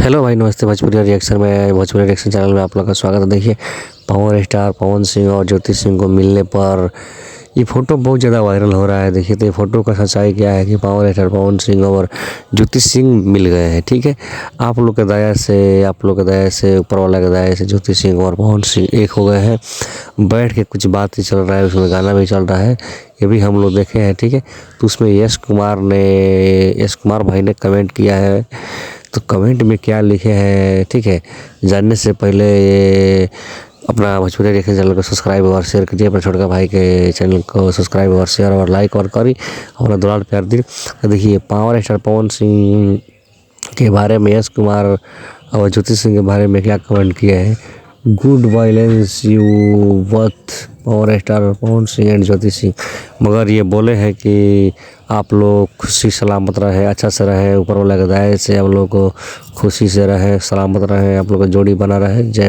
Hello भाई, नमस्ते। Bhojpuri reaction में, भोजपुरी रिएक्शन चैनल में आप लोग का स्वागत है। देखिए, पावर स्टार पवन सिंह और ज्योति सिंह को मिलने पर ये फ़ोटो बहुत ज़्यादा वायरल हो रहा है। देखिए, तो ये फ़ोटो का सच्चाई क्या है कि पावर स्टार पवन सिंह और ज्योति सिंह मिल गए हैं। ठीक है, आप लोग के दया से, ऊपर वाला के दया से ज्योति सिंह और पवन सिंह एक हो गए हैं। बैठ के कुछ बात ही चल रहा है, उसमें गाना भी चल रहा है, ये भी हम लोग देखे हैं। ठीक है, तो उसमें यश कुमार भाई ने कमेंट किया है। तो कमेंट में क्या लिखे हैं, ठीक है, जानने से पहले ये अपना भोजपुरी रिएक्शन चैनल को सब्सक्राइब और शेयर कीजिए। अपने छोटका भाई के चैनल को सब्सक्राइब और शेयर और लाइक और करी अपना दुलार प्यार दी। तो देखिए, पावर स्टार पवन सिंह के बारे में यश कुमार और ज्योति सिंह के बारे में क्या कमेंट किया है। Good violence you with power star Pawan Singh and Jyoti Singh. मगर ये बोले हैं कि आप लोग खुशी सलामत रहे, अच्छा से रहे, ऊपर वाला के दया से आप लोग को खुशी से रहे, सलामत रहे, आप लोग का जोड़ी बना रहे। जय हो।